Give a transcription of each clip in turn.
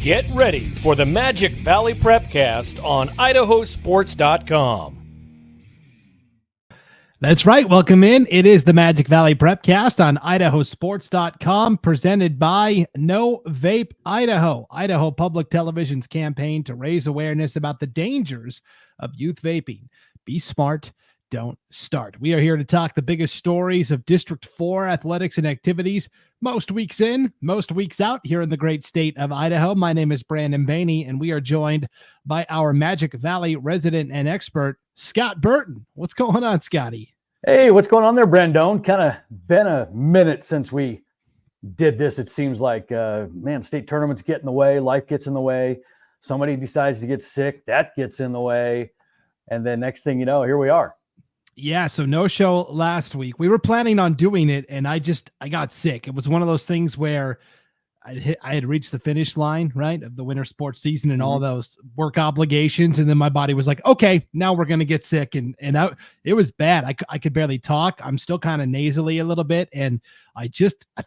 Get ready for the Magic Valley Prepcast on IdahoSports.com. That's right. Welcome in. It is the Magic Valley Prepcast on IdahoSports.com, presented by No Vape Idaho, Idaho Public Television's campaign to raise awareness about the dangers of youth vaping. Be smart. Don't start. We are here to talk the biggest stories of District 4 athletics and activities, most weeks in, most weeks out here in the great state of Idaho. My name is Brandon Baney, and we are joined by our Magic Valley resident and expert, Scott Burton. What's going on, Scotty? Hey, what's going on there, Brandon? Kind of been a minute since we did this. It seems like, man, state tournaments get in the way, life gets in the way. Somebody decides to get sick, that gets in the way. And then next thing you know, here we are. Yeah, so no show last week. We were planning on doing it, and I got sick. It was one of those things where I had reached the finish line, right, of the winter sports season and all those work obligations, and then my body was like, okay, now we're going to get sick, and it was bad. I could barely talk. I'm still kind of nasally a little bit, and I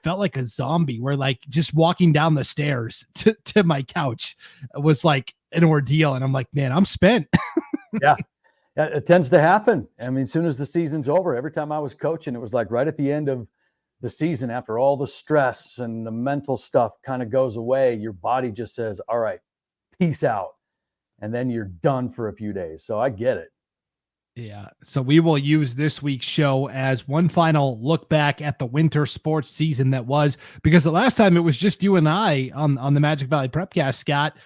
felt like a zombie, where like just walking down the stairs to my couch was like an ordeal, and I'm like, man, I'm spent. Yeah. It tends to happen. I mean, as soon as the season's over, every time I was coaching, it was like right at the end of the season, after all the stress and the mental stuff kind of goes away, your body just says, all right, peace out. And then you're done for a few days. So I get it. Yeah. So we will use this week's show as one final look back at the winter sports season that was, because the last time it was just you and I on the Magic Valley Prepcast, Scott.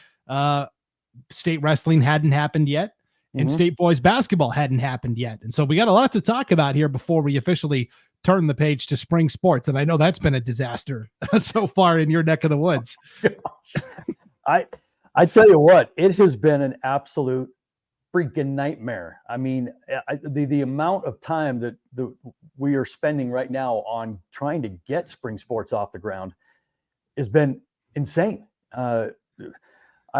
State wrestling hadn't happened yet. And state boys basketball hadn't happened yet. And so we got a lot to talk about here before we officially turn the page to spring sports. And I know that's been a disaster so far in your neck of the woods. I tell you what, it has been an absolute freaking nightmare. I mean, the amount of time that we are spending right now on trying to get spring sports off the ground has been insane.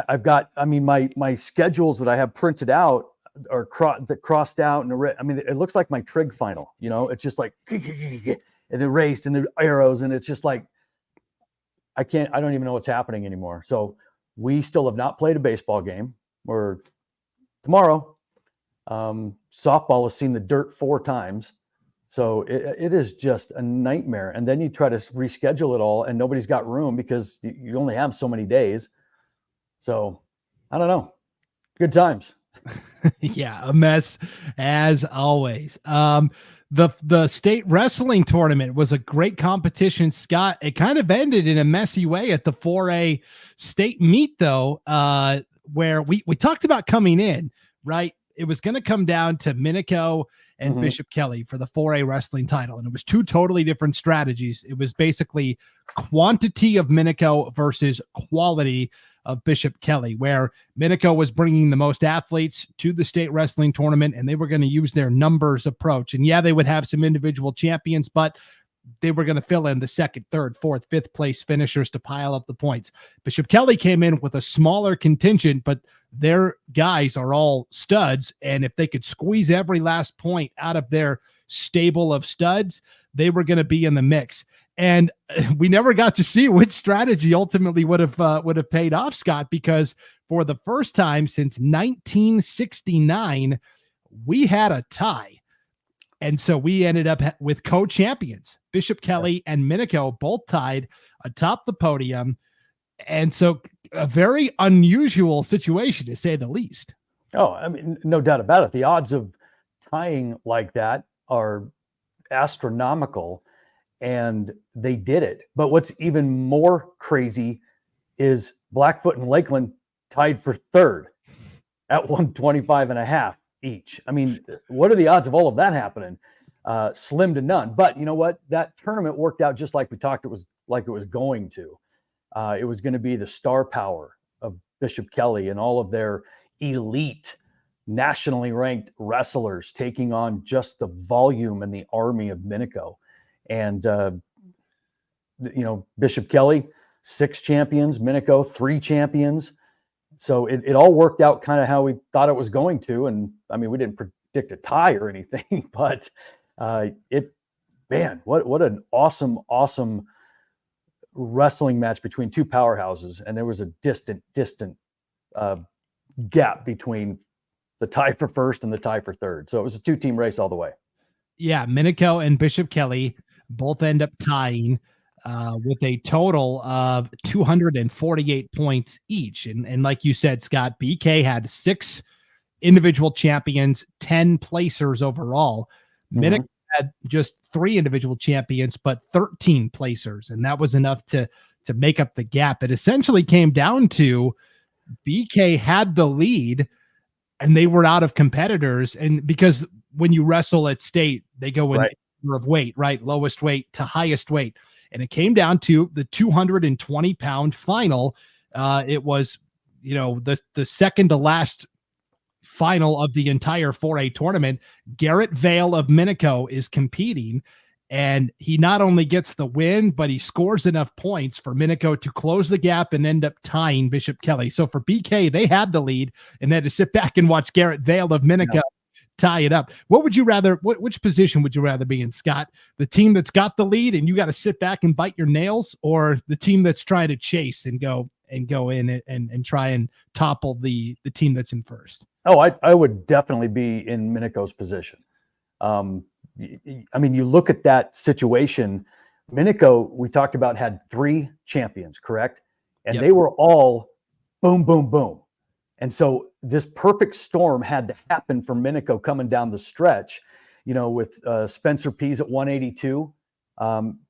I've got, I mean, my schedules that I have printed out are crossed out and I mean, it looks like my trig final, you know, it's just like and erased and the arrows. And it's just like, I don't even know what's happening anymore. So we still have not played a baseball game. Or tomorrow, softball has seen the dirt 4 times. So it is just a nightmare. And then you try to reschedule it all and nobody's got room because you only have so many days. So I don't know. Good times. Yeah, a mess as always. The state wrestling tournament was a great competition, Scott. It kind of ended in a messy way at the 4A state meet, though, where we talked about coming in, right? It was going to come down to Minico and Bishop Kelly for the 4A wrestling title. And it was 2 totally different strategies. It was basically quantity of Minico versus quality of Bishop Kelly, where Minico was bringing the most athletes to the state wrestling tournament, and they were going to use their numbers approach. And yeah, they would have some individual champions, but they were going to fill in the 2nd, 3rd, 4th, 5th place finishers to pile up the points. Bishop Kelly came in with a smaller contingent, but their guys are all studs. And if they could squeeze every last point out of their stable of studs, they were going to be in the mix. And we never got to see which strategy ultimately would have paid off, Scott, because for the first time since 1969, we had a tie. And so we ended up with co-champions. Bishop Kelly and Minico both tied atop the podium. And so a very unusual situation, to say the least. Oh, I mean, no doubt about it. The odds of tying like that are astronomical. And they did it. But what's even more crazy is Blackfoot and Lakeland tied for 3rd at 125.5 each. I mean, what are the odds of all of that happening? Slim to none. But you know what? That tournament worked out just like we talked. It was going to. It was going to be the star power of Bishop Kelly and all of their elite, nationally ranked wrestlers taking on just the volume and the army of Minico. And, Bishop Kelly, 6 champions, Minico, 3 champions. So it all worked out kind of how we thought it was going to. And I mean, we didn't predict a tie or anything, but what an awesome wrestling match between two powerhouses, and there was a distant gap between the tie for first and the tie for third. So it was a 2-team race all the way. Yeah, Minico and Bishop Kelly both end up tying with a total of 248 points each. And like you said, Scott, BK had 6 individual champions, 10 placers overall. Minico had just 3 individual champions, but 13 placers. And that was enough to make up the gap. It essentially came down to BK had the lead and they were out of competitors. And because when you wrestle at state, they go in order of weight, right? Lowest weight to highest weight. And it came down to the 220-pound final. It was, the second to last final of the entire 4A tournament. Garrett Vale of Minico is competing, and he not only gets the win, but he scores enough points for Minico to close the gap and end up tying Bishop Kelly. So for BK, they had the lead and had to sit back and watch Garrett Vale of Minico tie it up. What would you rather, which position would you rather be in, Scott? The team that's got the lead and you got to sit back and bite your nails, or the team that's trying to chase and go in and try and topple the team that's in first? Oh, I would definitely be in Minico's position. I mean, you look at that situation. Minico, we talked about, had 3 champions, correct? And they were all boom, boom, boom. And so this perfect storm had to happen for Minico coming down the stretch, with Spencer Pease at 182,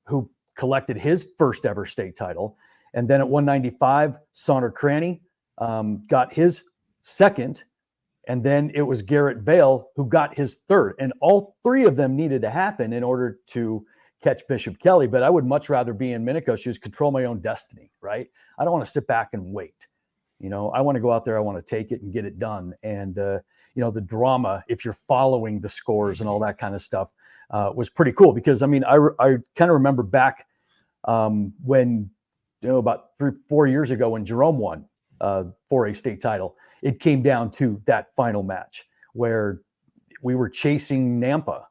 who collected his first ever state title. And then at 195, Sonner Cranny got his second. And then it was Garrett Vale who got his third. And all 3 of them needed to happen in order to catch Bishop Kelly. But I would much rather be in Minico's shoes, control my own destiny, right? I don't want to sit back and wait. I want to go out there. I want to take it and get it done. And, the drama, if you're following the scores and all that kind of stuff, was pretty cool. Because, I kind of remember back when, about 3-4 years ago when Jerome won 4A state title, it came down to that final match where we were chasing Nampa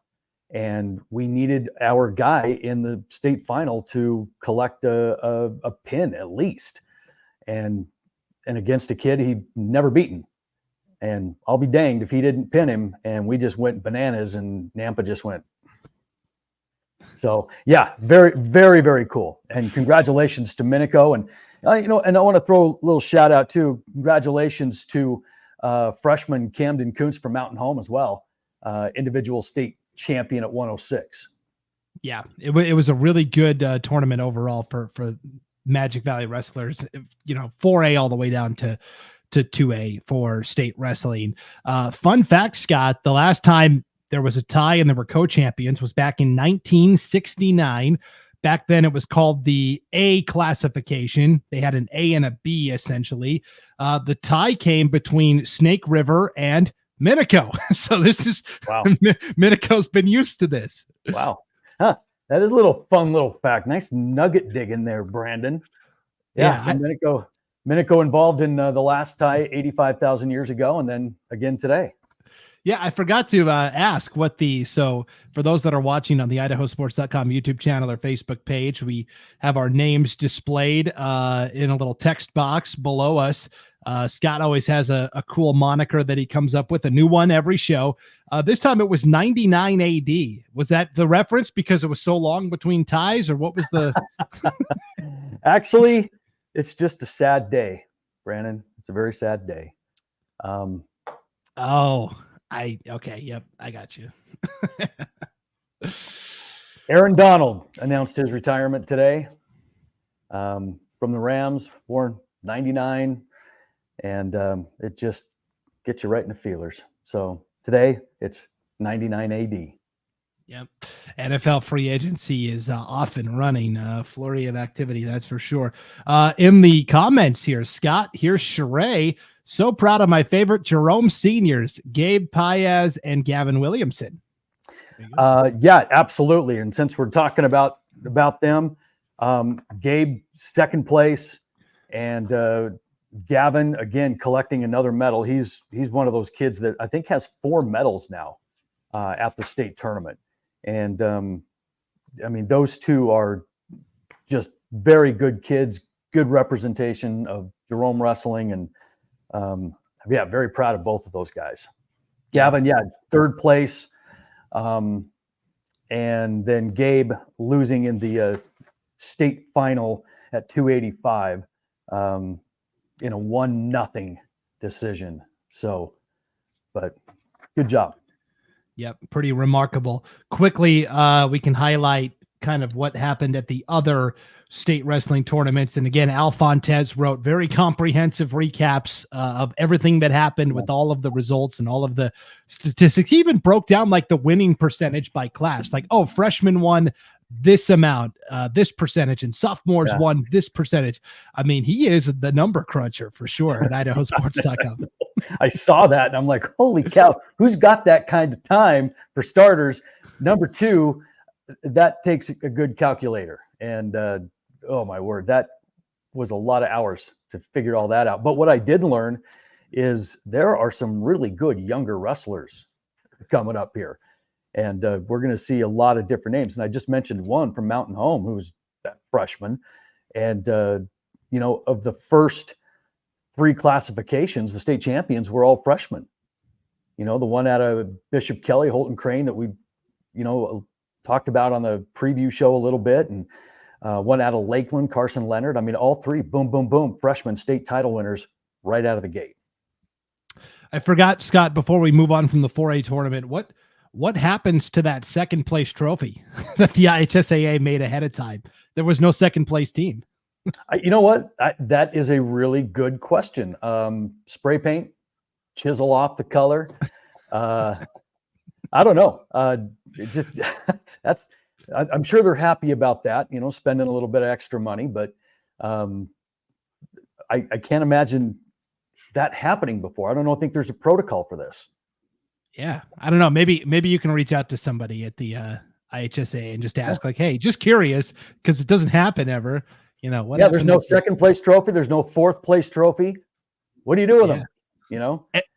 and we needed our guy in the state final to collect a pin at least. And against a kid he'd never beaten. And I'll be danged if he didn't pin him, and we just went bananas and Nampa just went. So yeah, very, very, very cool. And congratulations to Minico. And, and I want to throw a little shout out too. Congratulations to freshman Camden Kuntz from Mountain Home as well. Individual state champion at 106. Yeah, it was a really good tournament overall for Magic Valley wrestlers, 4A all the way down to 2A for state wrestling. Fun fact, Scott, the last time there was a tie and there were co-champions was back in 1969. Back then it was called the A classification. They had an A and a B essentially. The tie came between Snake River and Minico. So this is, wow. Minico's been used to this. Wow. Huh. That is a fun little fact. Nice nugget dig in there, Brandon. Yeah, so Minico involved in the last tie 85,000 years ago, and then again today. Yeah, I forgot to ask so for those that are watching on the IdahoSports.com YouTube channel or Facebook page, we have our names displayed in a little text box below us. Scott always has a cool moniker that he comes up with, a new one every show. This time it was 99 AD. Was that the reference because it was so long between ties, or what was the? Actually, it's just a sad day, Brandon. It's a very sad day. Okay. Yep. I got you. Aaron Donald announced his retirement today from the Rams, born 99. And it just gets you right in the feelers. So today it's 99 AD. Yep. NFL free agency is off and running. Flurry of activity, that's for sure. In the comments here, Scott, here's Sheree. So proud of my favorite Jerome seniors, Gabe Paez and Gavin Williamson. Yeah, absolutely. And since we're talking about them, Gabe, second place, and Gavin, again, collecting another medal. He's one of those kids that I think has 4 medals now at the state tournament. And those two are just very good kids, good representation of Jerome wrestling. And very proud of both of those guys. Gavin, third place. And then Gabe losing in the state final at 285 in a 1-0 decision. So, but good job. Yep, pretty remarkable. Quickly, we can highlight kind of what happened at the other state wrestling tournaments. And again, Al Fontes wrote very comprehensive recaps of everything that happened with all of the results and all of the statistics. He even broke down like the winning percentage by class, like, oh, freshmen won this amount, this percentage, and sophomores won this percentage. I mean, he is the number cruncher for sure at IdahoSports.com. I saw that and I'm like, holy cow, who's got that kind of time for starters? Number two, that takes a good calculator. And oh my word, that was a lot of hours to figure all that out. But what I did learn is there are some really good younger wrestlers coming up here. And we're going to see a lot of different names. And I just mentioned one from Mountain Home, who's that freshman. And, of the first 3 classifications, the state champions were all freshmen. The one out of Bishop Kelly, Holton Crane, that we, talked about on the preview show a little bit. And one out of Lakeland, Carson Leonard. I mean, all 3, boom, boom, boom, freshman state title winners right out of the gate. I forgot, Scott, before we move on from the 4A tournament, what happens to that second place trophy that the IHSAA made ahead of time? There was no second place team. You know what? That is a really good question. Spray paint, chisel off the color. I don't know. I'm sure they're happy about that, spending a little bit of extra money, but I can't imagine that happening before. I think there's a protocol for this. Yeah. I don't know. Maybe you can reach out to somebody at the IHSA and just ask like, hey, just curious, because it doesn't happen ever. There's no second place trophy. There's no fourth place trophy. What do you do with them?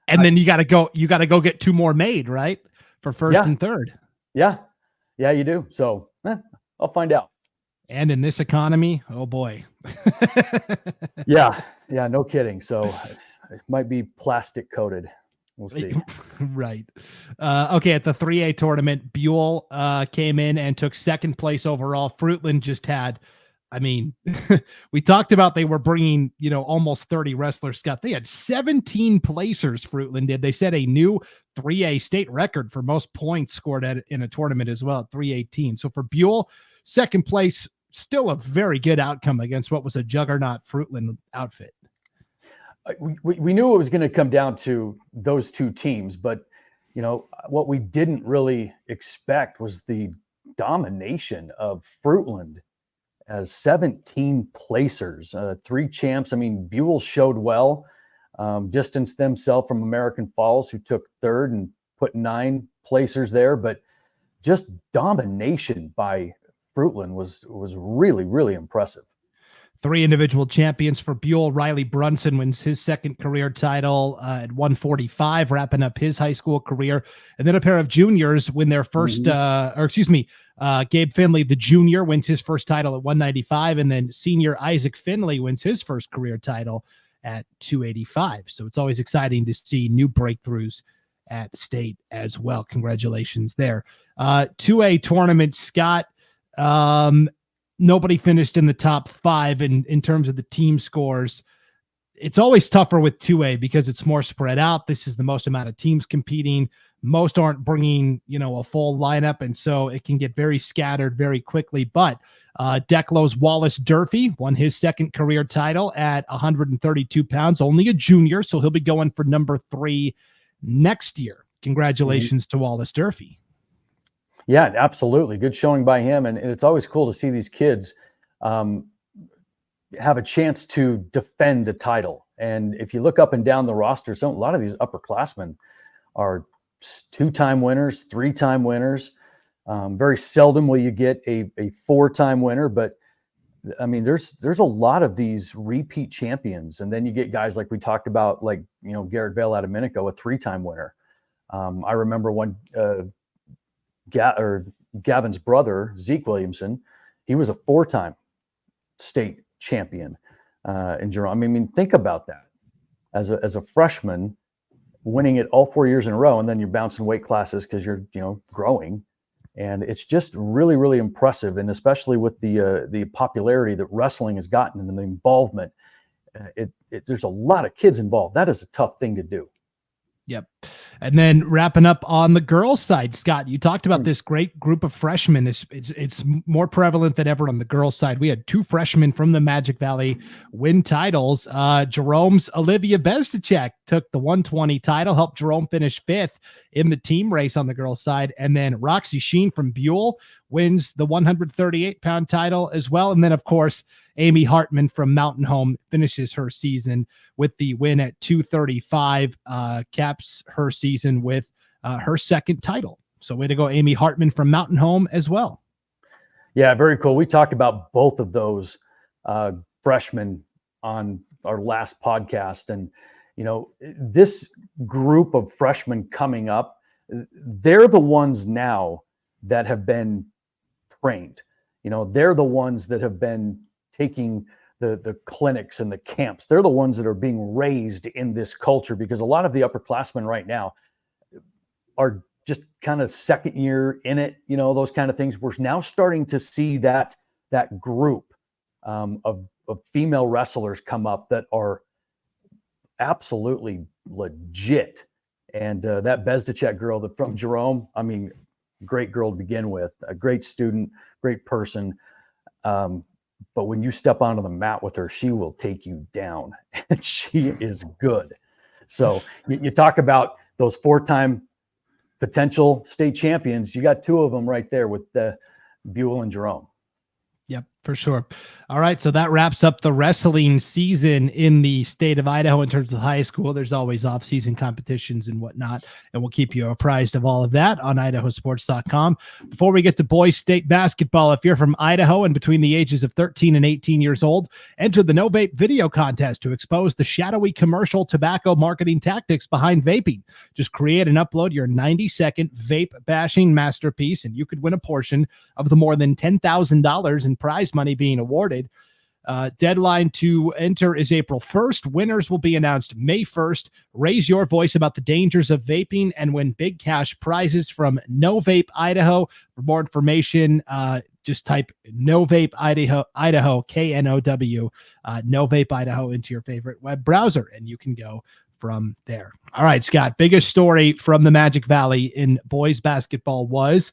And then you got to go get 2 more made, right? For first and third. Yeah, you do. So I'll find out. And in this economy, oh boy. Yeah, no kidding. So it might be plastic coated. We'll see. Right. Okay. At the 3A tournament, Buell came in and took second place overall. Fruitland just had, we talked about they were bringing, almost 30 wrestlers, Scott. They had 17 placers, Fruitland did. They set a new 3A state record for most points scored in a tournament as well, at 318. So for Buell, second place, still a very good outcome against what was a juggernaut Fruitland outfit. We knew it was going to come down to those 2 teams, but what we didn't really expect was the domination of Fruitland as 17 placers, 3 champs. Buell showed well, distanced themselves from American Falls, who took third and put 9 placers there, but just domination by Fruitland was really, really impressive. 3 individual champions for Buell. Riley Brunson wins his second career title at 145, wrapping up his high school career. And then a pair of juniors win their first, Gabe Finley, the junior, wins his first title at 195. And then senior Isaac Finley wins his first career title at 285. So it's always exciting to see new breakthroughs at state as well. Congratulations there. 2A tournament, Scott. Nobody finished in the top 5 in terms of the team scores. It's always tougher with 2A because it's more spread out. This is the most amount of teams competing. Most aren't bringing, a full lineup, and so it can get very scattered very quickly. But Declo's Wallace Durfee won his second career title at 132 pounds, only a junior, so he'll be going for number 3 next year. Congratulations to Wallace Durfee. Yeah, absolutely. Good showing by him. And it's always cool to see these kids have a chance to defend a title. And if you look up and down the roster, a lot of these upperclassmen are 2-time winners, 3-time winners. Very seldom will you get a 4-time winner, but there's a lot of these repeat champions. And then you get guys like we talked about, like, Garrett Vale out of Minico, a 3-time winner. I remember one, Gavin's brother, Zeke Williamson, he was a 4-time state champion in Jerome. I mean, think about that. As a freshman, winning it all 4 years in a row, and then you're bouncing weight classes because you're growing, and it's just really, really impressive. And especially with the popularity that wrestling has gotten and the involvement, there's a lot of kids involved. That is a tough thing to do. Yep. And then wrapping up on the girls' side, Scott, you talked about this great group of freshmen. It's more prevalent than ever on the girls' side. We had 2 freshmen from the Magic Valley win titles. Jerome's Olivia Bezdacek took the 120 title, helped Jerome finish 5th in the team race on the girls' side. And then Roxy Sheen from Buell wins the 138-pound title as well. And then, of course, Amy Hartman from Mountain Home finishes her season with the win at 235, caps her season with her 2nd title. So way to go, Amy Hartman from Mountain Home as well. Yeah, very cool. We talked about both of those freshmen on our last podcast. And, this group of freshmen coming up, they're the ones now that have been trained. They're the ones that have been taking the clinics and the camps. They're the ones that are being raised in this culture, because a lot of the upperclassmen right now are just kind of second year in it, those kind of things. We're now starting to see that group of female wrestlers come up that are absolutely legit. And that Bezdacek girl from Jerome, I mean, great girl to begin with, a great student, great person. But when you step onto the mat with her, she will take you down, and she is good. So you talk about those 4-time potential state champions. You got 2 of them right there with Buell and Jerome. Yep, for sure. All right, so that wraps up the wrestling season in the state of Idaho in terms of high school. There's always off-season competitions and whatnot, and we'll keep you apprised of all of that on IdahoSports.com. Before we get to boys state basketball, if you're from Idaho and between the ages of 13 and 18 years old, enter the No Vape video contest to expose the shadowy commercial tobacco marketing tactics behind vaping. Just create and upload your 90-second vape bashing masterpiece, and you could win a portion of the more than $10,000 in prize money being awarded. Deadline to enter is April 1st. Winners will be announced May 1st. Raise your voice about the dangers of vaping and win big cash prizes from No Vape Idaho. For more information, just type No Vape Idaho, KNOW, No Vape Idaho into your favorite web browser, and you can go from there. All right, Scott, biggest story from the Magic Valley in boys basketball was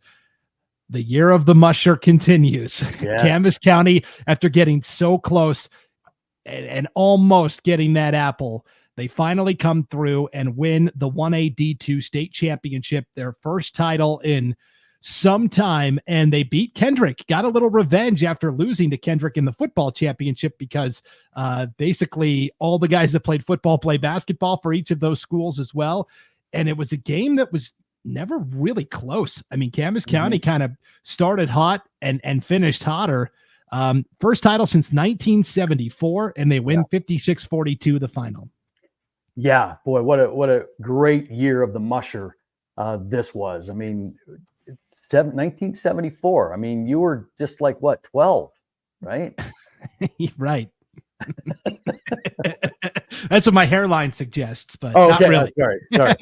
the year of the musher continues. Yes. Camas County, after getting so close and almost getting that apple, they finally come through and win the 1A D2 state championship, their first title in some time, and they beat Kendrick. Got a little revenge after losing to Kendrick in the football championship, because basically all the guys that played football play basketball for each of those schools as well. And it was a game that was never really close. I mean, Camas County kind of started hot and finished hotter. First title since 1974, and they win 56-42 the final. Yeah, boy, what a great year of the musher this was. I mean, 1974. I mean, you were just like, what, 12, right? Right. That's what my hairline suggests, but okay. Not really. Sorry.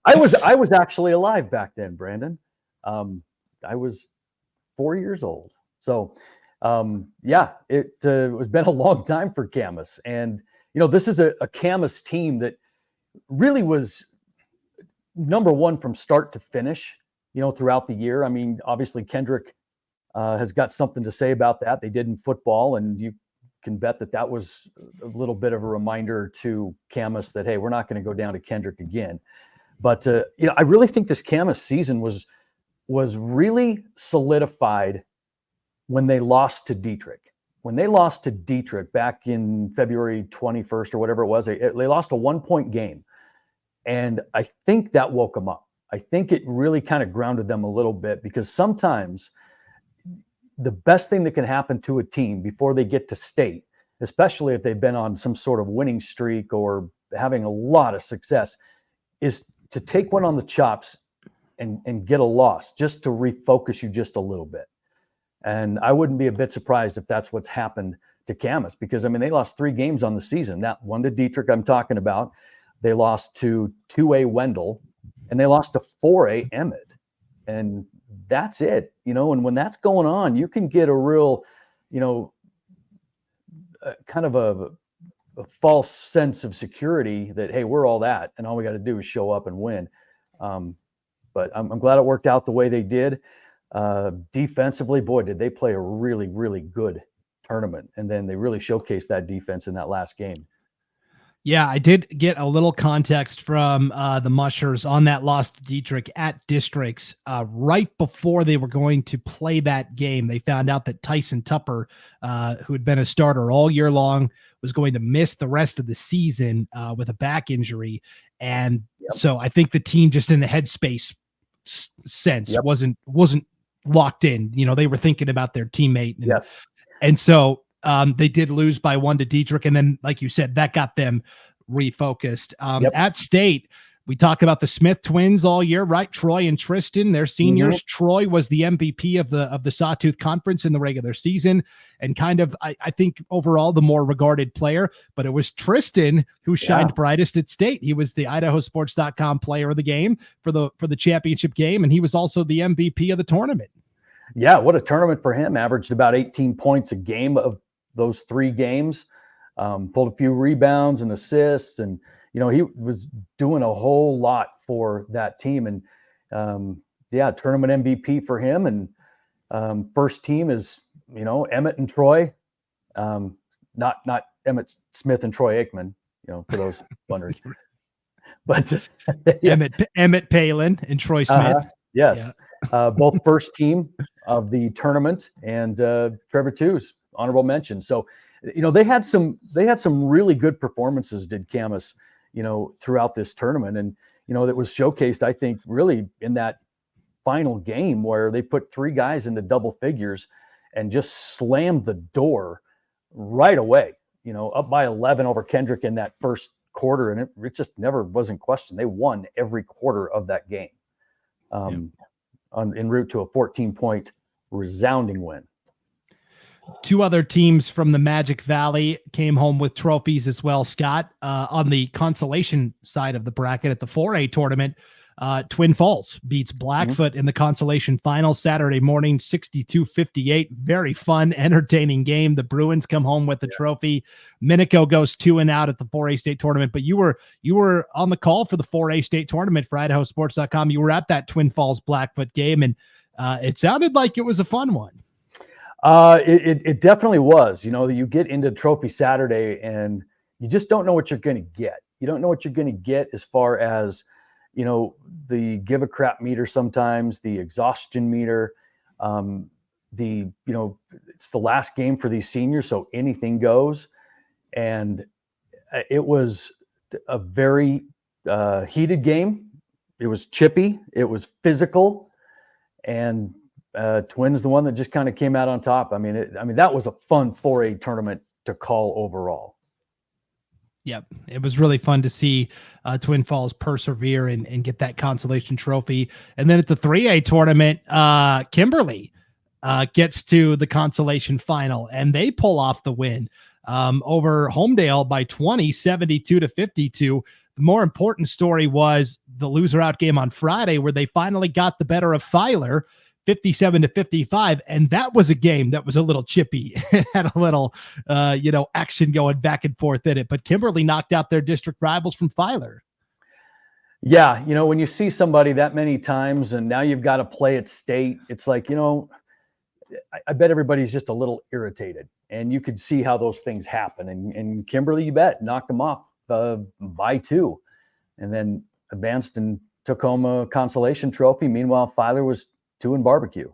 I was actually alive back then, Brandon. I was 4 years old. So, it has been a long time for Camas. And, this is a Camas team that really was number one from start to finish, throughout the year. I mean, obviously Kendrick has got something to say about that. They did in football, and you can bet that was a little bit of a reminder to Camas that, hey, we're not going to go down to Kendrick again. But, I really think this Camas season was really solidified when they lost to Dietrich. When they lost to Dietrich back in February 21st or whatever it was, they lost a 1-point game. And I think that woke them up. I think it really kind of grounded them a little bit, because sometimes the best thing that can happen to a team before they get to state, especially if they've been on some sort of winning streak or having a lot of success, is to take one on the chops and get a loss, just to refocus you just a little bit. And I wouldn't be a bit surprised if that's what's happened to Camas, because I mean, they lost 3 games on the season. That one to Dietrich I'm talking about. They lost to 2A Wendell, and they lost to 4A Emmett. And that's it, and when that's going on, you can get a real, kind of a false sense of security that, hey, we're all that, and all we got to do is show up and win. But I'm glad it worked out the way they did. Defensively, boy, did they play a really, really good tournament. And then they really showcased that defense in that last game. Yeah, I did get a little context from the Mushers on that loss to Dietrich at Districts. Right before they were going to play that game, they found out that Tyson Tupper, who had been a starter all year long, was going to miss the rest of the season with a back injury. And so I think the team, just in the headspace sense, wasn't locked in. They were thinking about their teammate. And so they did lose by 1 to Dietrich. And then, like you said, that got them refocused. At State, we talk about the Smith twins all year, right? Troy and Tristan, they're seniors. Troy was the MVP of the Sawtooth Conference in the regular season, and kind of, I think, overall the more regarded player. But it was Tristan who shined brightest at State. He was the IdahoSports.com player of the game for the championship game, and he was also the MVP of the tournament. Yeah, what a tournament for him. Averaged about 18 points a game of those 3 games, pulled a few rebounds and assists, and he was doing a whole lot for that team. And tournament MVP for him. And first team is Emmett and Troy, not Emmett Smith and Troy Aikman, for those wondering, but Emmett Palin and Troy Smith. Yes, both first team of the tournament, and Trevor Two's honorable mention. So, they had some really good performances, did Camas, throughout this tournament. And, that was showcased, I think, really in that final game where they put 3 guys into double figures and just slammed the door right away, up by 11 over Kendrick in that first quarter. And it just never was in question. They won every quarter of that game en route to a 14-point resounding win. 2 other teams from the Magic Valley came home with trophies as well, Scott. On the consolation side of the bracket at the 4A tournament, Twin Falls beats Blackfoot in the consolation final Saturday morning, 62-58. Very fun, entertaining game. The Bruins come home with the trophy. Minico goes 2-out at the 4A state tournament, but you were on the call for the 4A state tournament for IdahoSports.com. You were at that Twin Falls Blackfoot game, and it sounded like it was a fun one. It definitely was. You get into Trophy Saturday and you just don't know what you're going to get. You don't know what you're going to get as far as, the give a crap meter sometimes, the exhaustion meter, it's the last game for these seniors, so anything goes. And it was a very heated game. It was chippy. It was physical. And Twins, the one that just kind of came out on top. I mean, that was a fun 4A tournament to call overall. Yep. It was really fun to see Twin Falls persevere and get that consolation trophy. And then at the 3A tournament, Kimberly gets to the consolation final, and they pull off the win over Homedale by 20, 72-52. The more important story was the loser out game on Friday, where they finally got the better of Filer, 57-55. And that was a game that was a little chippy. It had a little, action going back and forth in it. But Kimberly knocked out their district rivals from Filer. Yeah. When you see somebody that many times and now you've got to play at state, it's like, I bet everybody's just a little irritated. And you could see how those things happen. And Kimberly, you bet, knocked them off by 2. And then advanced and took home a consolation trophy. Meanwhile, Filer was 2 in barbecue.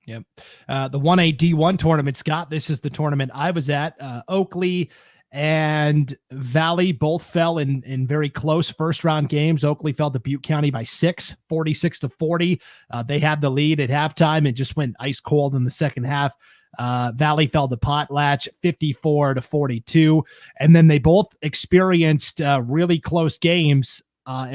Yep. The 1A D1 tournament, Scott, this is the tournament I was at. Oakley and Valley both fell in very close first round games. Oakley fell to Butte County by 6, 46-40. They had the lead at halftime and just went ice cold in the second half. Valley fell to Potlatch 54-42. And then they both experienced really close games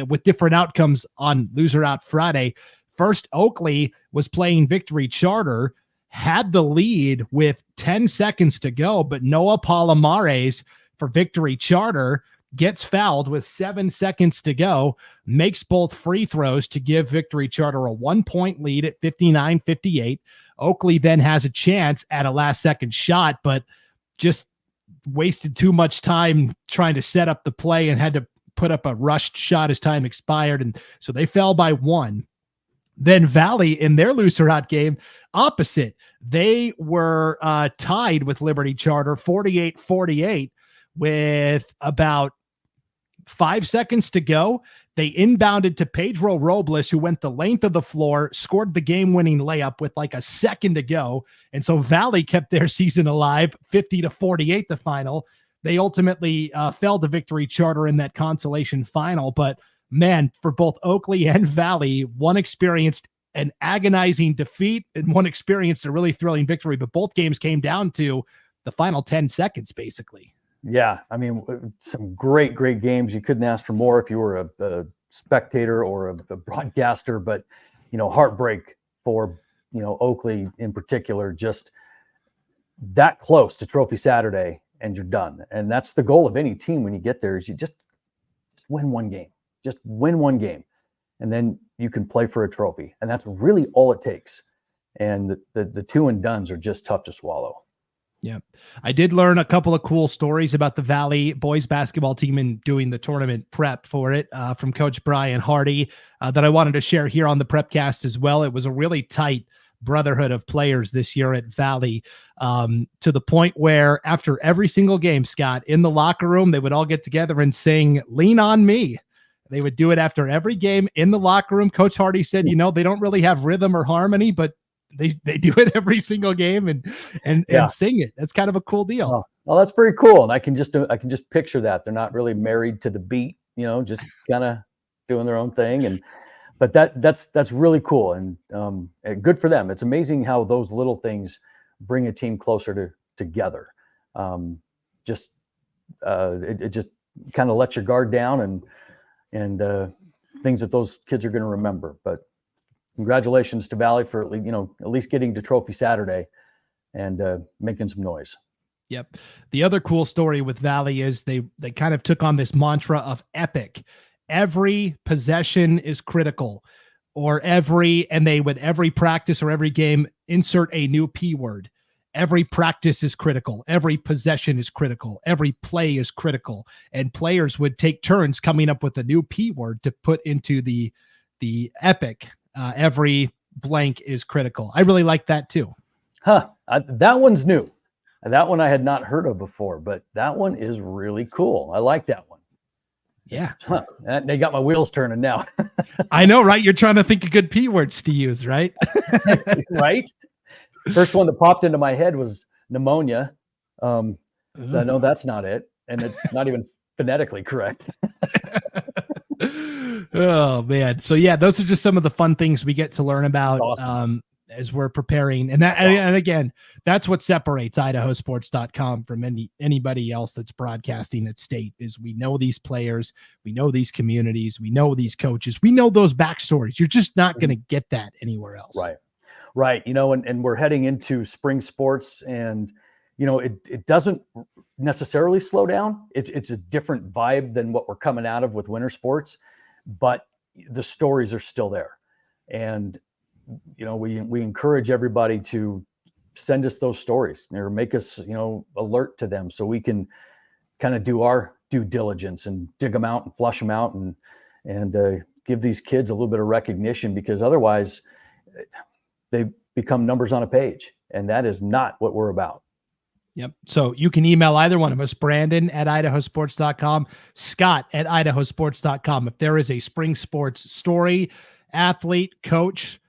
with different outcomes on loser out Friday. First, Oakley was playing Victory Charter, had the lead with 10 seconds to go, but Noah Palomares for Victory Charter gets fouled with 7 seconds to go, makes both free throws to give Victory Charter a 1-point lead at 59-58. Oakley then has a chance at a last-second shot, but just wasted too much time trying to set up the play and had to put up a rushed shot as time expired. And so they fell by 1. Then Valley, in their looser out game, opposite. They were tied with Liberty Charter 48-48 with about 5 seconds to go. They inbounded to Pedro Robles, who went the length of the floor, scored the game-winning layup with like a second to go. And so Valley kept their season alive, 50-48 the final. They ultimately fell to Victory Charter in that consolation final. But man, for both Oakley and Valley, one experienced an agonizing defeat and one experienced a really thrilling victory. But both games came down to the final 10 seconds, basically. Yeah, I mean, some great games. You couldn't ask for more if you were a spectator or a broadcaster, but, heartbreak for, Oakley in particular, just that close to Trophy Saturday and you're done. And that's the goal of any team when you get there, is you just win one game. Just win one game, and then you can play for a trophy. And that's really all it takes. And the two and dones are just tough to swallow. Yeah. I did learn a couple of cool stories about the Valley boys basketball team and doing the tournament prep for it from Coach Brian Hardy that I wanted to share here on the Prepcast as well. It was a really tight brotherhood of players this year at Valley, to the point where after every single game, Scott, in the locker room, they would all get together and sing "Lean on Me." They would do it after every game in the locker room. Coach Hardy said, they don't really have rhythm or harmony, but they do it every single game and sing it. That's kind of a cool deal. Oh, well, that's pretty cool. And I can just picture that. They're not really married to the beat, just kind of doing their own thing. But that's really cojust and good for them. It's amazing how those little things bring a team closer together. It just kind of lets your guard down and things that those kids are going to remember. But congratulations to Valley for, at least getting to Trophy Saturday and making some noise. Yep. The other cool story with Valley is they kind of took on this mantra of epic. Every possession is critical, or every practice or every game insert a new P word. Every practice is critical. Every possession is critical. Every play is critical. And players would take turns coming up with a new P word to put into the epic. Every blank is critical. I really like that too. That one's new. That one I had not heard of before, but that one is really cool. I like that one. Yeah. They got my wheels turning now. I know, right? You're trying to think of good P words to use, right? Right. First one that popped into my head was pneumonia. So I know that's not it. And it's not even phonetically correct. Oh man. So yeah, those are just some of the fun things we get to learn about awesome. As we're preparing. And that, and again, that's what separates IdahoSports.com from anybody else that's broadcasting at state, is we know these players, we know these communities, we know these coaches, we know those backstories. You're just not going to get that anywhere else. Right. And we're heading into spring sports, and, it doesn't necessarily slow down. It's a different vibe than what we're coming out of with winter sports, but the stories are still there. And, we encourage everybody to send us those stories or make us, alert to them so we can kind of do our due diligence and dig them out and flush them out and give these kids a little bit of recognition, because otherwise they become numbers on a page, and that is not what we're about. Yep. So you can email either one of us, Brandon at IdahoSports.com, Scott at IdahoSports.com. If there is a spring sports story, athlete, coach,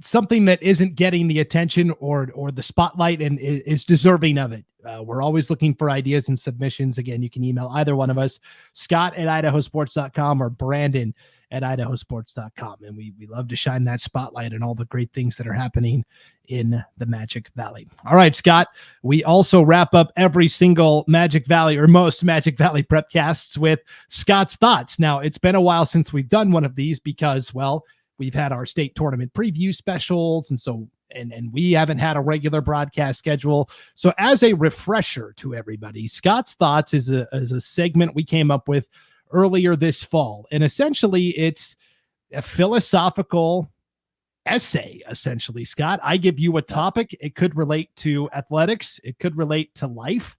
something that isn't getting the attention or the spotlight and is deserving of it, we're always looking for ideas and submissions. Again, you can email either one of us, Scott at IdahoSports.com or Brandon at IdahoSports.com. And we love to shine that spotlight on all the great things that are happening in the Magic Valley. All right, Scott, we also wrap up every single Magic Valley or most Magic Valley Prepcasts with Scott's thoughts. Now, it's been a while since we've done one of these because, well, we've had our state tournament preview specials. And so and we haven't had a regular broadcast schedule. So as a refresher to everybody, Scott's Thoughts is a segment we came up with earlier this fall. And essentially it's a philosophical essay, essentially. Scott, I give you a topic. It could relate to athletics. It could relate to life.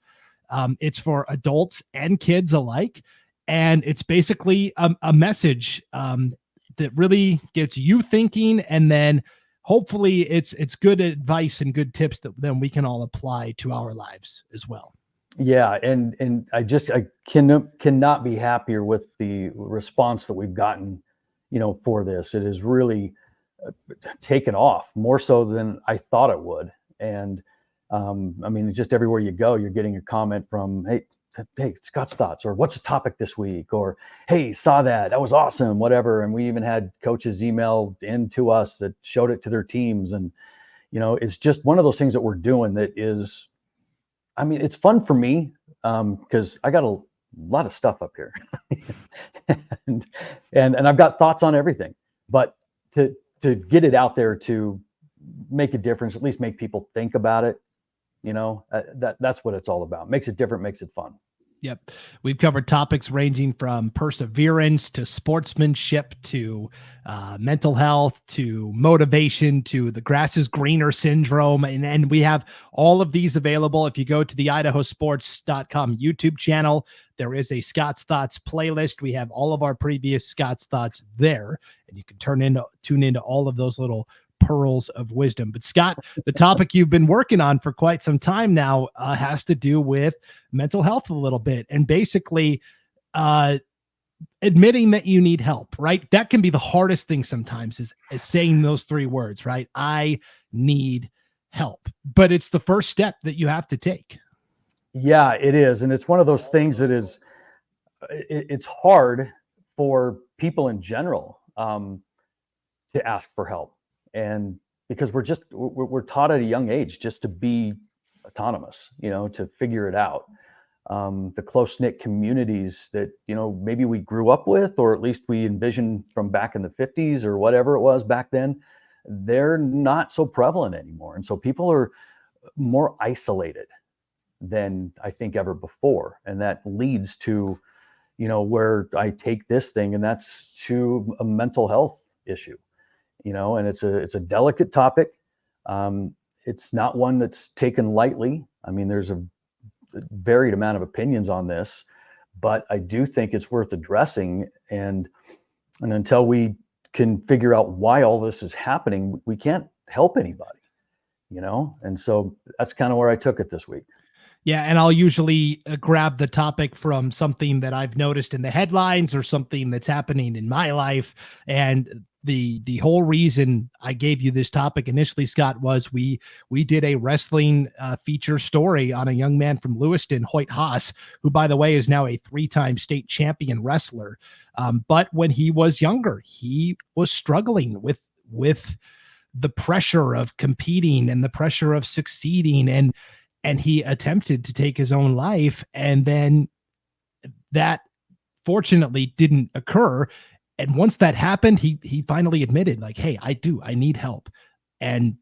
It's for adults and kids alike. And it's basically a message that really gets you thinking. And then hopefully it's good advice and good tips that then we can all apply to our lives as well. Yeah. And I cannot be happier with the response that we've gotten, for this. It has really taken off more so than I thought it would. And just everywhere you go, you're getting a comment from, hey, Scott's Thoughts, or what's the topic this week? Or, hey, saw that was awesome, whatever. And we even had coaches email in to us that showed it to their teams. And, it's just one of those things that we're doing that is, it's fun for me because I got a lot of stuff up here and I've got thoughts on everything, but to get it out there to make a difference, at least make people think about it, that's what it's all about. Makes it different, makes it fun. Yep. We've covered topics ranging from perseverance to sportsmanship to mental health to motivation to the grass is greener syndrome. And we have all of these available. If you go to the IdahoSports.com YouTube channel, there is a Scott's Thoughts playlist. We have all of our previous Scott's Thoughts there, and you can tune into all of those little pearls of wisdom. But Scott, the topic you've been working on for quite some time now has to do with mental health a little bit, and basically admitting that you need help, right? That can be the hardest thing sometimes is saying those three words, right? I need help, but it's the first step that you have to take. Yeah, it is. And it's one of those things that is, it's hard for people in general to ask for help. And because we're taught at a young age just to be autonomous, to figure it out. The close-knit communities that, maybe we grew up with, or at least we envisioned from back in the 50s or whatever it was back then, they're not so prevalent anymore. And so people are more isolated than I think ever before. And that leads to, where I take this thing, and that's to a mental health issue. And it's a delicate topic. It's not one that's taken lightly. There's a varied amount of opinions on this, but I do think it's worth addressing. And until we can figure out why all this is happening, we can't help anybody, And so that's kind of where I took it this week. Yeah, and I'll usually grab the topic from something that I've noticed in the headlines or something that's happening in my life. And the whole reason I gave you this topic initially, Scott, was we did a wrestling feature story on a young man from Lewiston, Hoyt Haas, who, by the way, is now a 3-time state champion wrestler. But when he was younger, he was struggling with the pressure of competing and the pressure of succeeding, and he attempted to take his own life. And then that fortunately didn't occur. And once that happened, he finally admitted, like, hey, I need help. And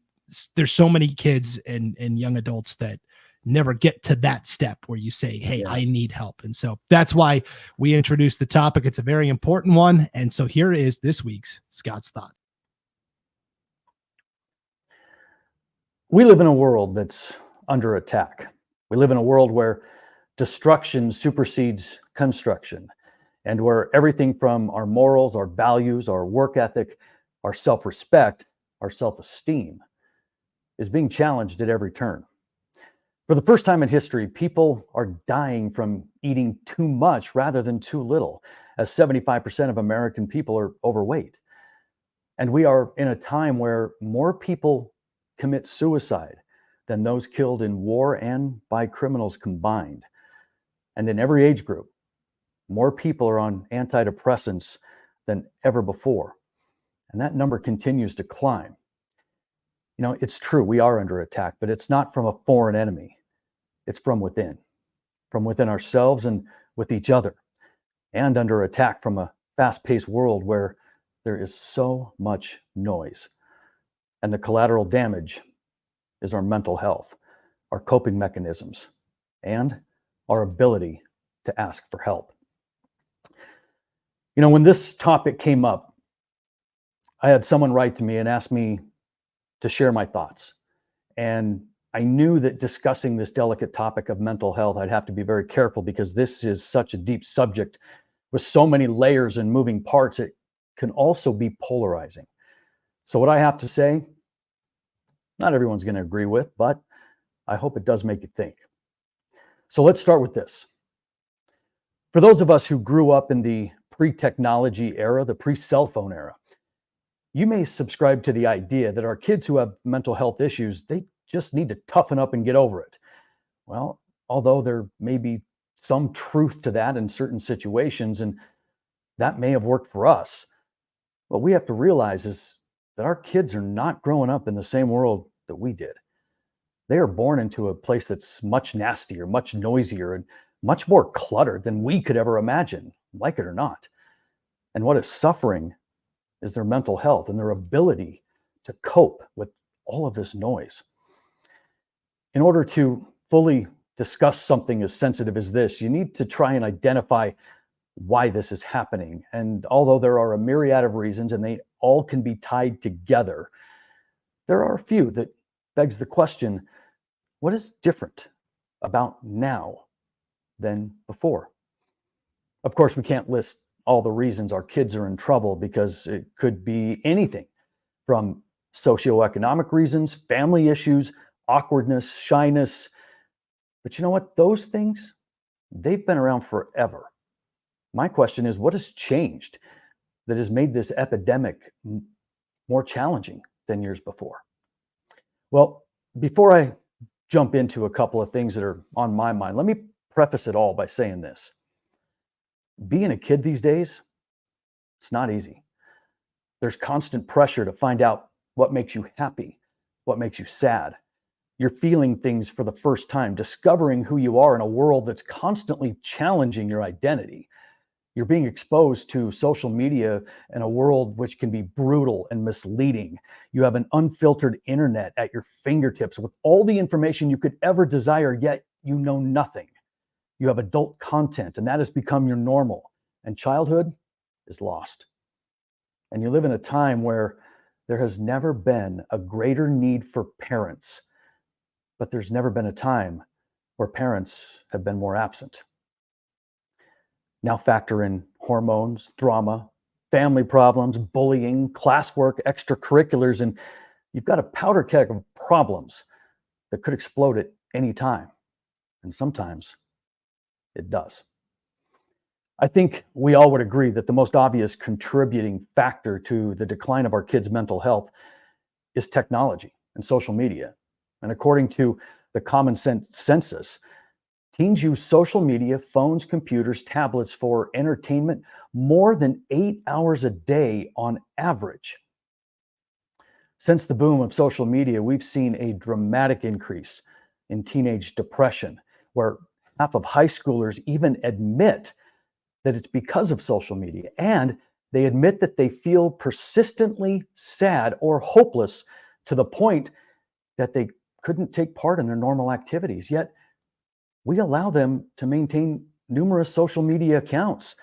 there's so many kids and young adults that never get to that step where you say, hey, I need help. And so that's why we introduced the topic. It's a very important one. And so here is this week's Scott's Thoughts. We live in a world that's under attack. We live in a world where destruction supersedes construction, and where everything from our morals, our values, our work ethic, our self-respect, our self-esteem is being challenged at every turn. For the first time in history, people are dying from eating too much rather than too little, as 75% of American people are overweight. And we are in a time where more people commit suicide than those killed in war and by criminals combined. And in every age group, more people are on antidepressants than ever before. And that number continues to climb. It's true, we are under attack, but it's not from a foreign enemy. It's from within ourselves and with each other, and under attack from a fast-paced world where there is so much noise. And the collateral damage is our mental health, our coping mechanisms, and our ability to ask for help. You know, when this topic came up, I had someone write to me and ask me to share my thoughts. And I knew that discussing this delicate topic of mental health, I'd have to be very careful because this is such a deep subject with so many layers and moving parts. It can also be polarizing. So, what I have to say, not everyone's going to agree with, but I hope it does make you think. So, let's start with this. For those of us who grew up in the pre-technology era, the pre-cell phone era, you may subscribe to the idea that our kids who have mental health issues, they just need to toughen up and get over it. Well, although there may be some truth to that in certain situations, and that may have worked for us, what we have to realize is that our kids are not growing up in the same world that we did. They are born into a place that's much nastier, much noisier, and much more cluttered than we could ever imagine, like it or not. And what is suffering is their mental health and their ability to cope with all of this noise. In order to fully discuss something as sensitive as this, you need to try and identify why this is happening. And although there are a myriad of reasons and they all can be tied together, there are a few that begs the question, what is different about now than before? Of course, we can't list all the reasons our kids are in trouble because it could be anything from socioeconomic reasons, family issues, awkwardness, shyness. But you know what? Those things, they've been around forever. My question is, what has changed that has made this epidemic more challenging than years before? Well, before I jump into a couple of things that are on my mind, let me preface it all by saying this. Being a kid these days, it's not easy. There's constant pressure to find out what makes you happy, what makes you sad. You're feeling things for the first time, discovering who you are in a world that's constantly challenging your identity. You're being exposed to social media in a world which can be brutal and misleading. You have an unfiltered internet at your fingertips with all the information you could ever desire, yet you know nothing. You have adult content, and that has become your normal. And childhood is lost. And you live in a time where there has never been a greater need for parents, but there's never been a time where parents have been more absent. Now factor in hormones, drama, family problems, bullying, classwork, extracurriculars, and you've got a powder keg of problems that could explode at any time. And sometimes it does. I think we all would agree that the most obvious contributing factor to the decline of our kids' mental health is technology and social media. And according to the Common Sense Census, teens use social media, phones, computers, tablets for entertainment more than 8 hours a day on average. Since the boom of social media, we've seen a dramatic increase in teenage depression, where half of high schoolers even admit that it's because of social media, and they admit that they feel persistently sad or hopeless to the point that they couldn't take part in their normal activities. Yet we allow them to maintain numerous social media accounts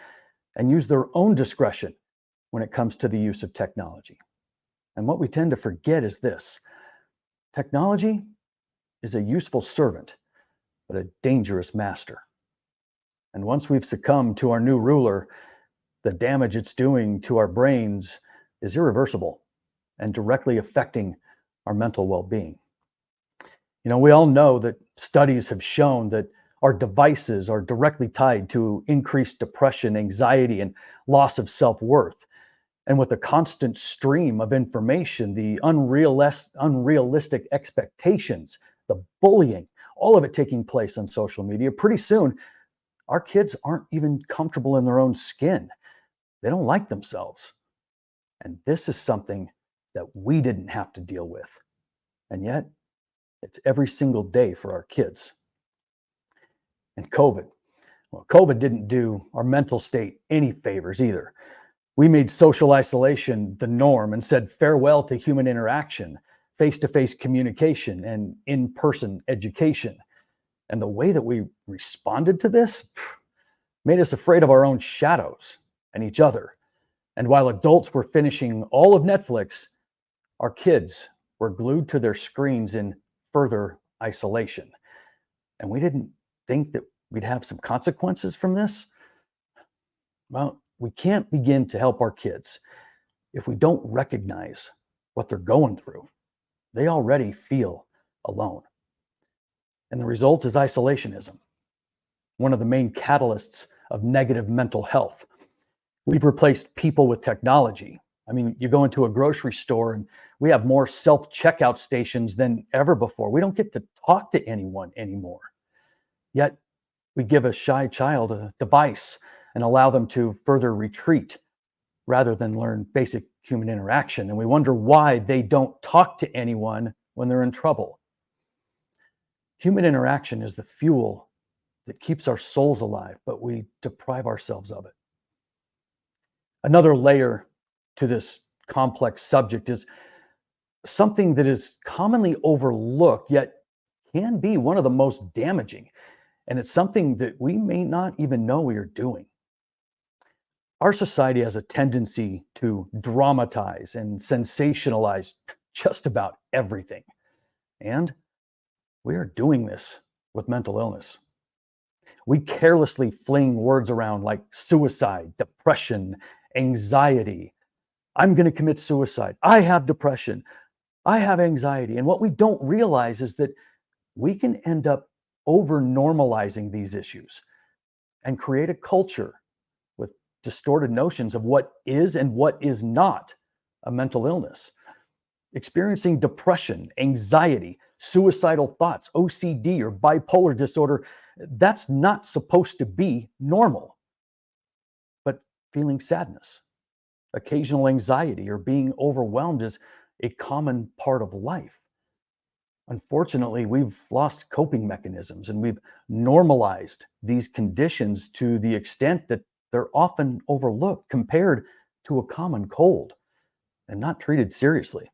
and use their own discretion when it comes to the use of technology. And what we tend to forget is this: technology is a useful servant, but a dangerous master. And once we've succumbed to our new ruler, the damage it's doing to our brains is irreversible and directly affecting our mental well-being. You know, we all know that studies have shown that our devices are directly tied to increased depression, anxiety, and loss of self-worth. And with the constant stream of information, the unrealistic expectations, the bullying, all of it taking place on social media, pretty soon, our kids aren't even comfortable in their own skin. They don't like themselves. And this is something that we didn't have to deal with. And yet, it's every single day for our kids. And COVID. Well, COVID didn't do our mental state any favors either. We made social isolation the norm and said farewell to human interaction, face-to-face communication, and in-person education. And the way that we responded to this made us afraid of our own shadows and each other. And while adults were finishing all of Netflix, our kids were glued to their screens in further isolation. And we didn't think that we'd have some consequences from this. Well, we can't begin to help our kids if we don't recognize what they're going through. They already feel alone. And the result is isolationism, one of the main catalysts of negative mental health. We've replaced people with technology. I mean, you go into a grocery store and we have more self-checkout stations than ever before. We don't get to talk to anyone anymore. Yet we give a shy child a device and allow them to further retreat rather than learn basic human interaction. And we wonder why they don't talk to anyone when they're in trouble. Human interaction is the fuel that keeps our souls alive, but we deprive ourselves of it. Another layer to this complex subject is something that is commonly overlooked, yet can be one of the most damaging. And it's something that we may not even know we are doing. Our society has a tendency to dramatize and sensationalize just about everything. And we are doing this with mental illness. We carelessly fling words around like suicide, depression, anxiety. I'm going to commit suicide. I have depression. I have anxiety. And what we don't realize is that we can end up over-normalizing these issues and create a culture with distorted notions of what is and what is not a mental illness. Experiencing depression, anxiety, suicidal thoughts, OCD, or bipolar disorder, that's not supposed to be normal. But feeling sadness, occasional anxiety, or being overwhelmed is a common part of life. Unfortunately, we've lost coping mechanisms and we've normalized these conditions to the extent that they're often overlooked compared to a common cold and not treated seriously.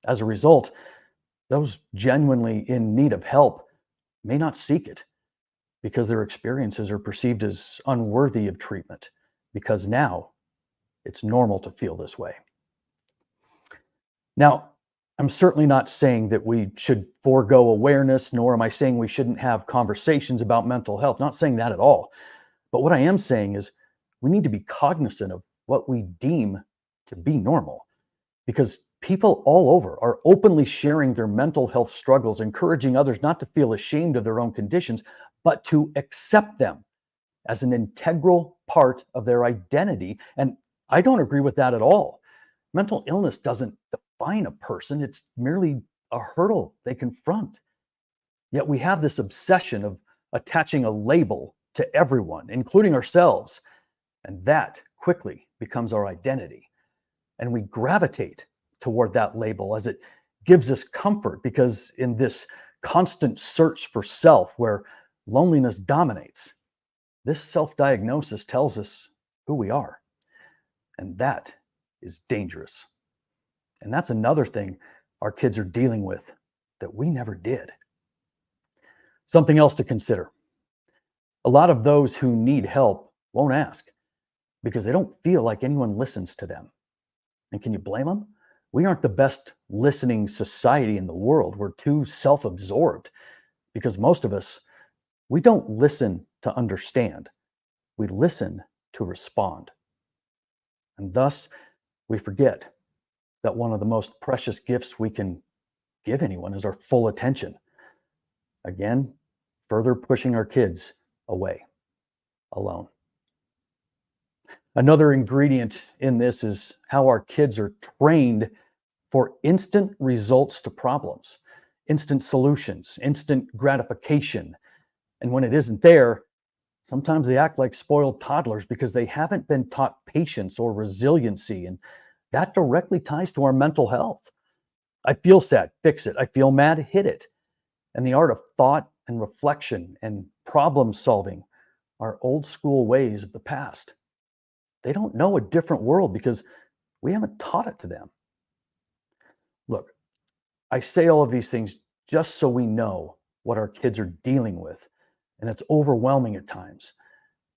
As a result, those genuinely in need of help may not seek it because their experiences are perceived as unworthy of treatment, because now it's normal to feel this way. Now, I'm certainly not saying that we should forego awareness, nor am I saying we shouldn't have conversations about mental health. Not saying that at all. But what I am saying is we need to be cognizant of what we deem to be normal, because people all over are openly sharing their mental health struggles, encouraging others not to feel ashamed of their own conditions, but to accept them as an integral part of their identity. And I don't agree with that at all. Mental illness doesn't define a person. It's merely a hurdle they confront. Yet we have this obsession of attaching a label to everyone, including ourselves. And that quickly becomes our identity. And we gravitate toward that label as it gives us comfort, because in this constant search for self where loneliness dominates, this self-diagnosis tells us who we are. And that is dangerous. And that's another thing our kids are dealing with that we never did. Something else to consider. A lot of those who need help won't ask because they don't feel like anyone listens to them. And can you blame them? We aren't the best listening society in the world. We're too self-absorbed because most of us, we don't listen to understand. We listen to respond. And thus, we forget that one of the most precious gifts we can give anyone is our full attention. Again, further pushing our kids away, alone. Another ingredient in this is how our kids are trained for instant results to problems, instant solutions, instant gratification. And when it isn't there, sometimes they act like spoiled toddlers because they haven't been taught patience or resiliency. And that directly ties to our mental health. I feel sad, fix it. I feel mad, hit it. And the art of thought and reflection and problem solving are old school ways of the past. they don't know a different world because we haven't taught it to them. Look, I say all of these things just so we know what our kids are dealing with, and it's overwhelming at times.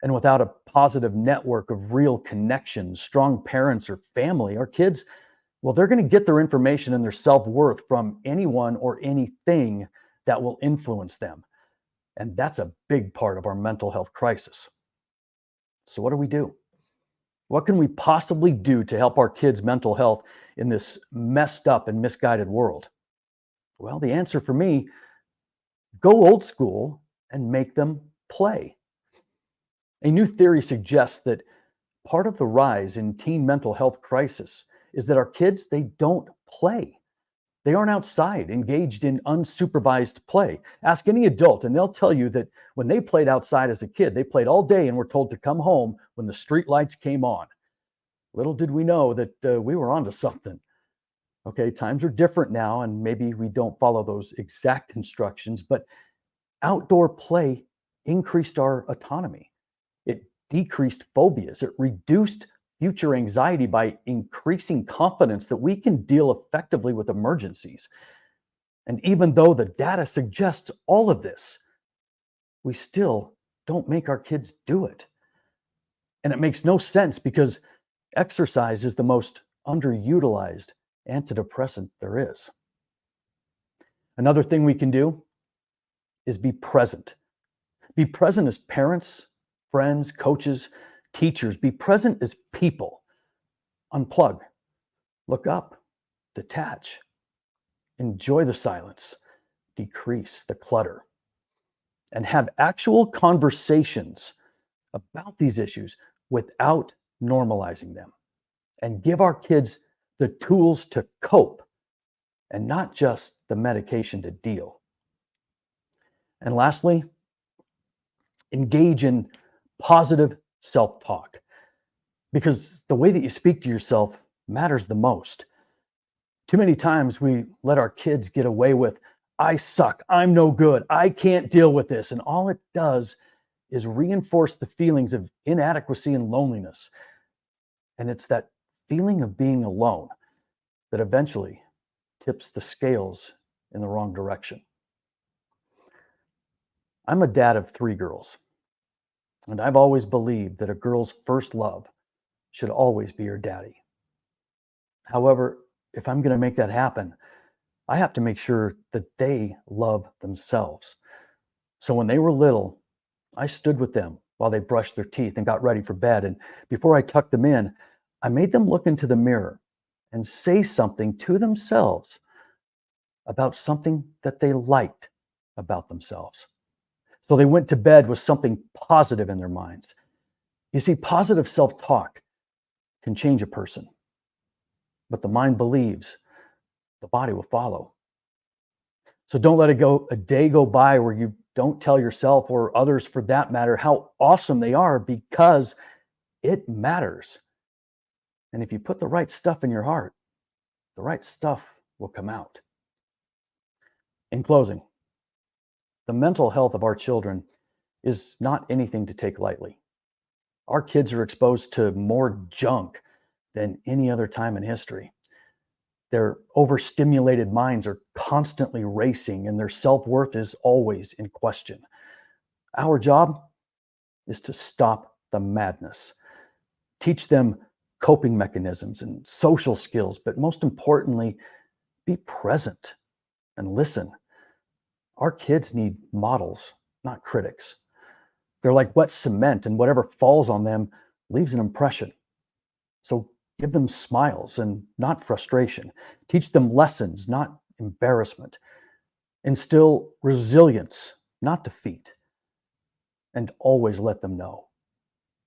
And without a positive network of real connections, strong parents or family, our kids, well, they're going to get their information and their self-worth from anyone or anything that will influence them. And that's a big part of our mental health crisis. So what do we do? What can we possibly do to help our kids' mental health in this messed up and misguided world? Well, the answer for me, go old school and make them play. A new theory suggests that part of the rise in teen mental health crisis is that our kids, they don't play. They aren't outside, engaged in unsupervised play. Ask any adult, and they'll tell you that when they played outside as a kid, they played all day and were told to come home when the street lights came on. Little did we know that we were onto something. Okay, times are different now, and maybe we don't follow those exact instructions, but outdoor play increased our autonomy. It decreased phobias. It reduced future anxiety by increasing confidence that we can deal effectively with emergencies. And even though the data suggests all of this, we still don't make our kids do it. And it makes no sense because exercise is the most underutilized antidepressant there is. Another thing we can do is be present. Be present as parents, friends, coaches, teachers. Be present as people. Unplug, look up, detach, enjoy the silence, decrease the clutter, and have actual conversations about these issues without normalizing them, and give our kids the tools to cope and not just the medication to deal. And lastly, engage in positive self-talk, because the way that you speak to yourself matters the most. Too many times we let our kids get away with, I suck, I'm no good, I can't deal with this. And all it does is reinforce the feelings of inadequacy and loneliness. And it's that feeling of being alone that eventually tips the scales in the wrong direction. I'm a dad of 3 girls, and I've always believed that a girl's first love should always be her daddy. However, if I'm going to make that happen, I have to make sure that they love themselves. So when they were little, I stood with them while they brushed their teeth and got ready for bed. And before I tucked them in, I made them look into the mirror and say something to themselves about something that they liked about themselves. So they went to bed with something positive in their minds. You see, positive self-talk can change a person, but the mind believes, the body will follow. So don't let a day go by where you don't tell yourself, or others for that matter, how awesome they are, because it matters. And if you put the right stuff in your heart, the right stuff will come out. In closing, the mental health of our children is not anything to take lightly. Our kids are exposed to more junk than any other time in history. Their overstimulated minds are constantly racing, and their self-worth is always in question. Our job is to stop the madness, teach them coping mechanisms and social skills, but most importantly, be present and listen. Our kids need models, not critics. They're like wet cement, and whatever falls on them leaves an impression. So give them smiles and not frustration. Teach them lessons, not embarrassment. Instill resilience, not defeat. And always let them know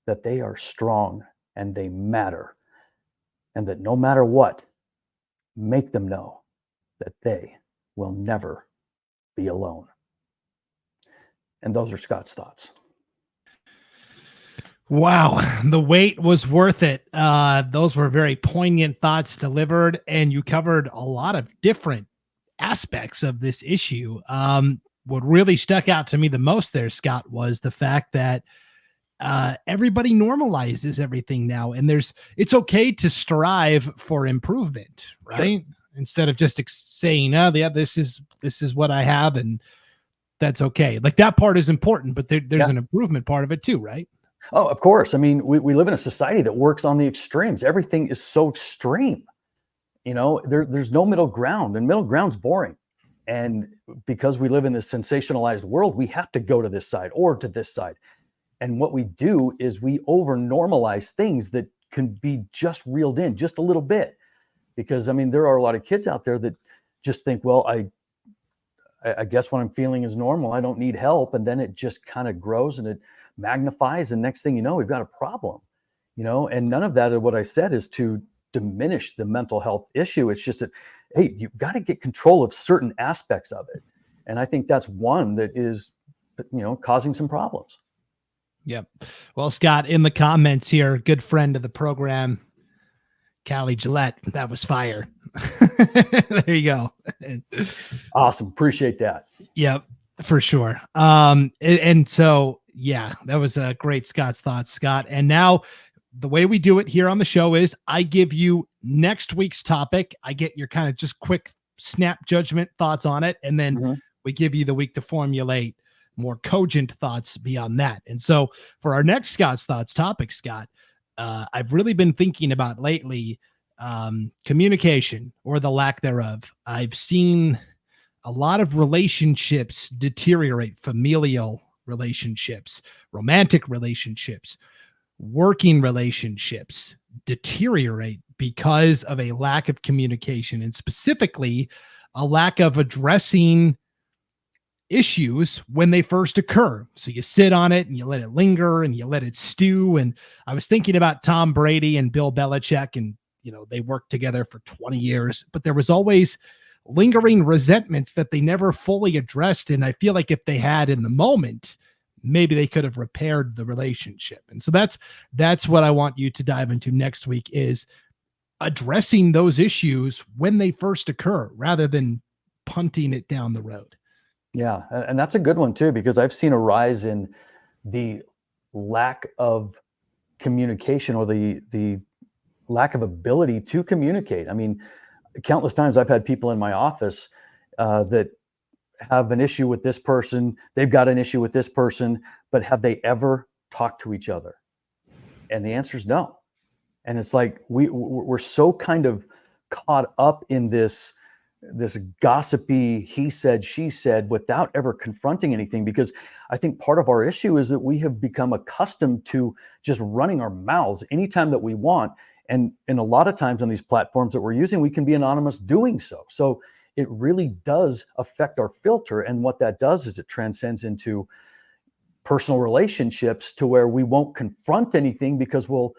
that they are strong and they matter. And that no matter what, make them know that they will never be alone. And those are Scott's thoughts. Wow, the wait was worth it. Those were very poignant thoughts delivered, and you covered a lot of different aspects of this issue. What really stuck out to me the most there, Scott, was the fact that everybody normalizes everything now, and it's okay to strive for improvement, right? Sure. Instead of just saying, oh yeah, this is what I have, and that's okay. Like, that part is important, but there's an improvement part of it too, right? Oh, of course. I mean, we live in a society that works on the extremes. Everything is so extreme. There's no middle ground, and middle ground's boring. And because we live in this sensationalized world, we have to go to this side or to this side. And what we do is we over normalize things that can be just reeled in just a little bit. Because, I mean, there are a lot of kids out there that just think, well, I guess what I'm feeling is normal. I don't need help. And then it just kind of grows and it magnifies. And next thing you know, we've got a problem, and none of that of what I said is to diminish the mental health issue. It's just that, hey, you've got to get control of certain aspects of it. And I think that's one that is, causing some problems. Yep. Well, Scott, in the comments here, good friend of the program, Callie Gillette, that was fire. There you go. Awesome. Appreciate that. Yep, for sure. And so, yeah, that was a great Scott's thoughts, Scott. And now the way we do it here on the show is I give you next week's topic. I get your kind of just quick snap judgment thoughts on it. And then we give you the week to formulate more cogent thoughts beyond that. And so for our next Scott's thoughts topic, Scott, I've really been thinking about lately communication, or the lack thereof. I've seen a lot of relationships deteriorate, familial relationships, romantic relationships, working relationships deteriorate because of a lack of communication, and specifically a lack of addressing issues when they first occur. So you sit on it and you let it linger and you let it stew. And I was thinking about Tom Brady and Bill Belichick, and they worked together for 20 years, but there was always lingering resentments that they never fully addressed. And I feel like if they had in the moment, maybe they could have repaired the relationship. And so that's what I want you to dive into next week, is addressing those issues when they first occur rather than punting it down the road. Yeah. And that's a good one too, because I've seen a rise in the lack of communication, or the lack of ability to communicate. I mean, countless times I've had people in my office that have an issue with this person. They've got an issue with this person, but have they ever talked to each other? And the answer is no. And it's like, we're so kind of caught up in this gossipy he said, she said, without ever confronting anything. Because I think part of our issue is that we have become accustomed to just running our mouths anytime that we want. And a lot of times on these platforms that we're using, we can be anonymous doing so. So it really does affect our filter. And what that does is it transcends into personal relationships, to where we won't confront anything because we'll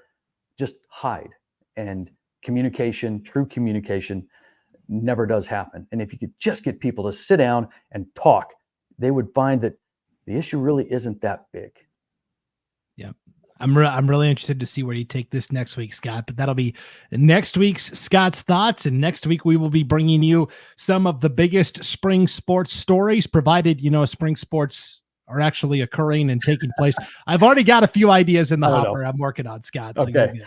just hide. And communication, true communication, never does happen. And if you could just get people to sit down and talk, they would find that the issue really isn't that big. Yeah. I'm really interested to see where you take this next week, Scott, but that'll be next week's Scott's Thoughts. And next week we will be bringing you some of the biggest spring sports stories, provided, spring sports are actually occurring and taking place. I've already got a few ideas in the hopper I'm working on, Scott. So okay.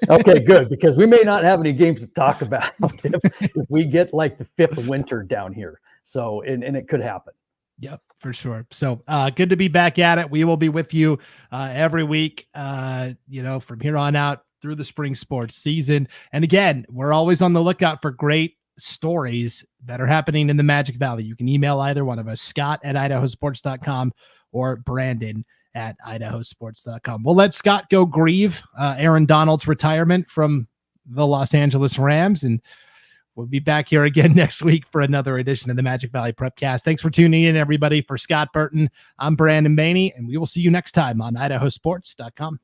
Okay, good. Because we may not have any games to talk about if we get like the fifth winter down here. So, and it could happen. Yep, for sure. So good to be back at it. We will be with you every week, from here on out through the spring sports season. And again, we're always on the lookout for great stories that are happening in the Magic Valley. You can email either one of us, Scott at IdahoSports.com or Brandon at IdahoSports.com. We'll let Scott go grieve Aaron Donald's retirement from the Los Angeles Rams, and we'll be back here again next week for another edition of the Magic Valley Prepcast. Thanks for tuning in, everybody. For Scott Burton, I'm Brandon Baney, and we will see you next time on IdahoSports.com.